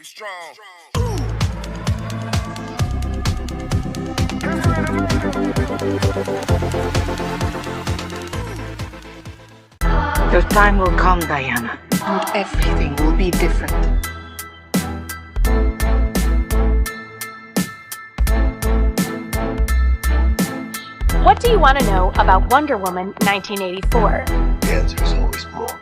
strong. Your time will come, Diana, and everything will be different. What do you want to know about Wonder Woman 1984? The answer is always more.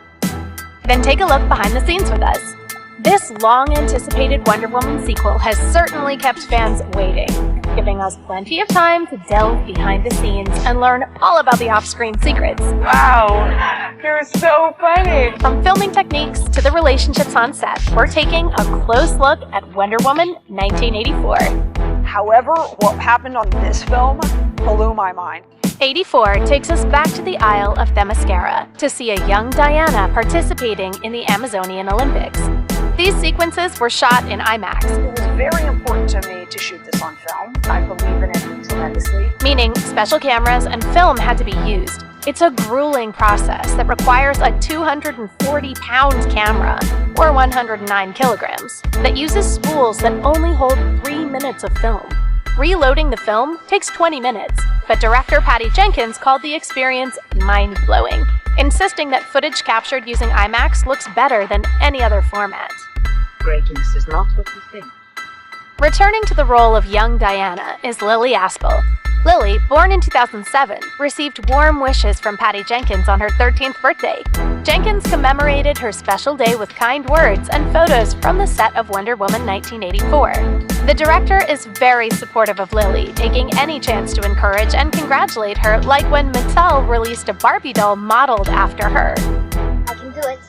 Then take a look behind the scenes with us. This long-anticipated Wonder Woman sequel has certainly kept fans waiting, giving us plenty of time to delve behind the scenes and learn all about the off-screen secrets. Wow, you're so funny. From filming techniques to the relationships on set, we're taking a close look at Wonder Woman 1984. However, what happened on this film blew my mind. 84 takes us back to the Isle of Themyscira to see a young Diana participating in the Amazonian Olympics. These sequences were shot in IMAX, It was very important to me to shoot this on film. I believe in it tremendously. meaning special cameras and film had to be used. It's a grueling process that requires a 240-pound camera, or 109 kilograms, that uses spools that only hold 3 minutes of film. Reloading the film takes 20 minutes, but director Patty Jenkins called the experience mind-blowing, insisting that footage captured using IMAX looks better than any other format. Greatness is not what you think. Returning to the role of young Diana is Lily Aspel. Lily, born in 2007, received warm wishes from Patty Jenkins on her 13th birthday. Jenkins commemorated her special day with kind words and photos from the set of Wonder Woman 1984. The director is very supportive of Lily, taking any chance to encourage and congratulate her, like when Mattel released a Barbie doll modeled after her. I can do it.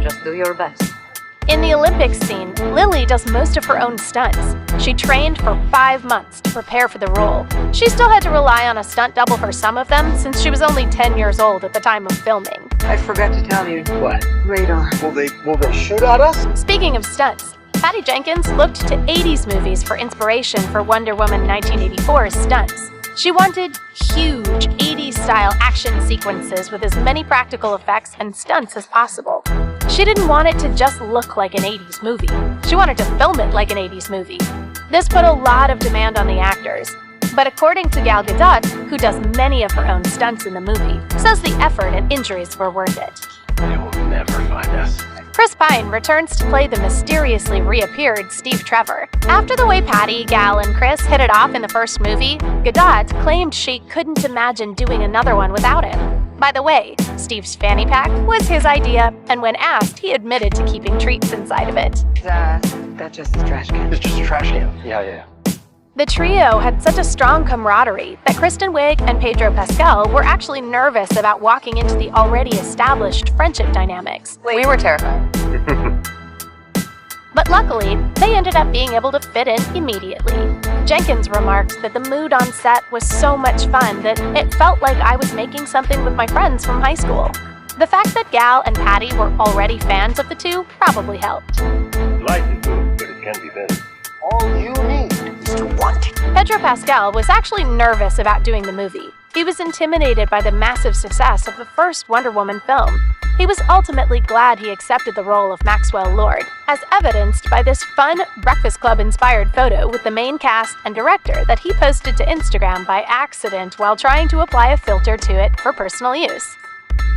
Just do your best. In the Olympics scene, Lily does most of her own stunts. She trained for 5 months to prepare for the role. She still had to rely on a stunt double for some of them, since she was only 10 years old at the time of filming. I forgot to tell you. What? Radar. Will they shoot at us? Speaking of stunts, Patty Jenkins looked to 80s movies for inspiration for Wonder Woman 1984's stunts. She wanted huge 80s-style action sequences with as many practical effects and stunts as possible. She didn't want it to just look like an 80s movie. She wanted to film it like an 80s movie. This put a lot of demand on the actors. But according to Gal Gadot, who does many of her own stunts in the movie, says the effort and injuries were worth it. They will never find us. Chris Pine returns to play the mysteriously reappeared Steve Trevor. After the way Patty, Gal, and Chris hit it off in the first movie, Gadot claimed she couldn't imagine doing another one without him. By the way, Steve's fanny pack was his idea, and when asked, he admitted to keeping treats inside of it. That's just a trash can. It's just a trash can. Yeah. The trio had such a strong camaraderie that Kristen Wiig and Pedro Pascal were actually nervous about walking into the already established friendship dynamics. We were terrified. But luckily, they ended up being able to fit in immediately. Jenkins remarked that the mood on set was so much fun that it felt like I was making something with my friends from high school. The fact that Gal and Patty were already fans of the two probably helped. Life is good, but it can be better. All you need is to want it. Pedro Pascal was actually nervous about doing the movie. He was intimidated by the massive success of the first Wonder Woman film. He was ultimately glad he accepted the role of Maxwell Lord, as evidenced by this fun Breakfast Club-inspired photo with the main cast and director that he posted to Instagram by accident while trying to apply a filter to it for personal use.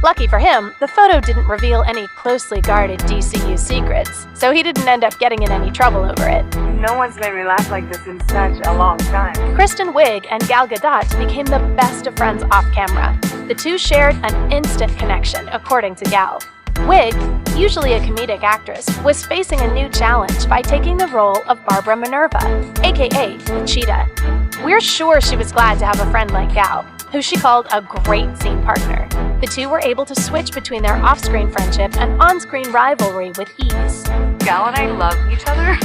Lucky for him, the photo didn't reveal any closely guarded DCU secrets, so he didn't end up getting in any trouble over it. No one's made me laugh like this in such a long time. Kristen Wiig and Gal Gadot became the best of friends off-camera. The two shared an instant connection, according to Gal. Wiig, usually a comedic actress, was facing a new challenge by taking the role of Barbara Minerva, aka the Cheetah. We're sure she was glad to have a friend like Gal, who she called a great scene partner. The two were able to switch between their off-screen friendship and on-screen rivalry with ease. Gal and I love each other.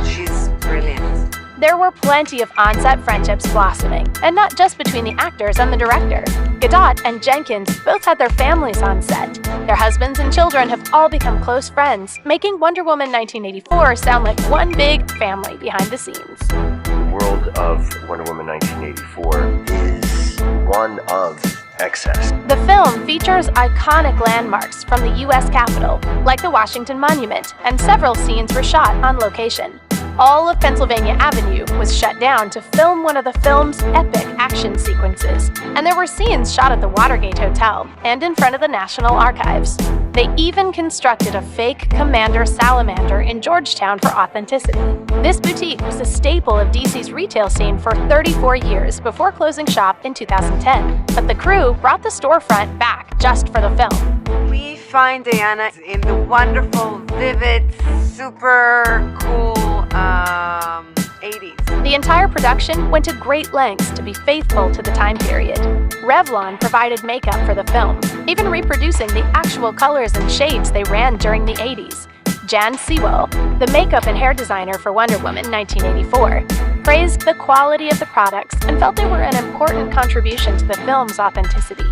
She's brilliant. There were plenty of on-set friendships blossoming, and not just between the actors and the director. Gadot and Jenkins both had their families on set. Their husbands and children have all become close friends, making Wonder Woman 1984 sound like one big family behind the scenes. The world of Wonder Woman 1984 is one of excess. The film features iconic landmarks from the U.S. Capitol, like the Washington Monument, and several scenes were shot on location. All of Pennsylvania Avenue was shut down to film one of the film's epic action sequences, and there were scenes shot at the Watergate Hotel and in front of the National Archives. They even constructed a fake Commander Salamander in Georgetown for authenticity. This boutique was a staple of DC's retail scene for 34 years before closing shop in 2010, but the crew brought the storefront back just for the film. We find Diana in the wonderful, vivid, super cool 80s. The entire production went to great lengths to be faithful to the time period. Revlon provided makeup for the film, even reproducing the actual colors and shades they ran during the 80s. Jan Sewell, the makeup and hair designer for Wonder Woman 1984, praised the quality of the products and felt they were an important contribution to the film's authenticity.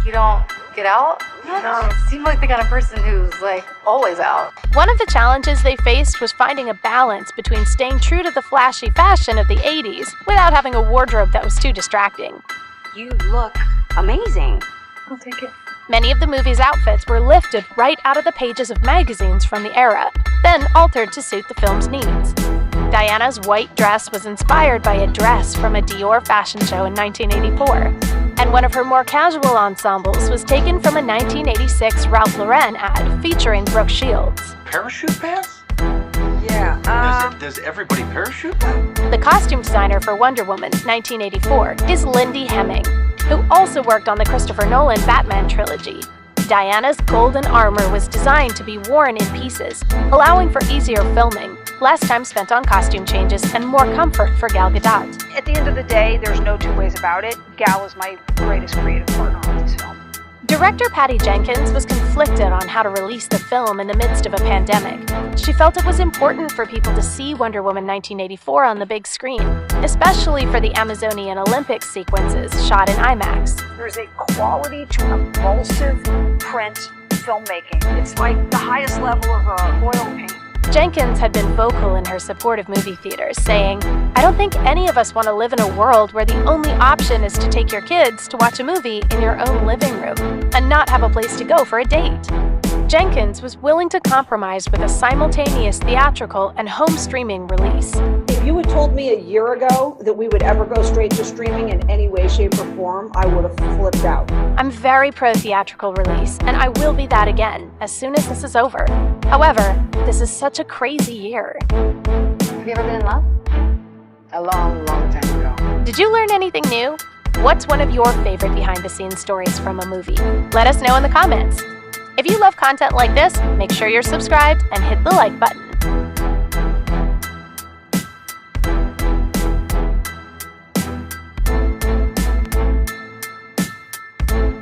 You don't get out? No. Seem like the kind of person who's like always out. One of the challenges they faced was finding a balance between staying true to the flashy fashion of the 80s without having a wardrobe that was too distracting. You look amazing. I'll take it. Many of the movie's outfits were lifted right out of the pages of magazines from the era, then altered to suit the film's needs. Diana's white dress was inspired by a dress from a Dior fashion show in 1984, and one of her more casual ensembles was taken from a 1986 Ralph Lauren ad featuring Brooke Shields. Parachute pants? Yeah, Does everybody parachute? The costume designer for Wonder Woman 1984 is Lindy Hemming, who also worked on the Christopher Nolan Batman trilogy. Diana's golden armor was designed to be worn in pieces, allowing for easier filming, less time spent on costume changes, and more comfort for Gal Gadot. At the end of the day, there's no two ways about it. Gal is my greatest creative partner on this film. Director Patty Jenkins was conflicted on how to release the film in the midst of a pandemic. She felt it was important for people to see Wonder Woman 1984 on the big screen, especially for the Amazonian Olympics sequences shot in IMAX. There's a quality to emulsive print filmmaking. It's like the highest level of oil paint. Jenkins had been vocal in her support of movie theaters, saying, "I don't think any of us want to live in a world where the only option is to take your kids to watch a movie in your own living room and not have a place to go for a date." Jenkins was willing to compromise with a simultaneous theatrical and home streaming release. If you had told me a year ago that we would ever go straight to streaming in any way, shape, or form, I would have flipped out. I'm very pro-theatrical release, and I will be that again as soon as this is over. However, this is such a crazy year. Have you ever been in love? A long, long time ago. Did you learn anything new? What's one of your favorite behind-the-scenes stories from a movie? Let us know in the comments. If you love content like this, make sure you're subscribed and hit the like button.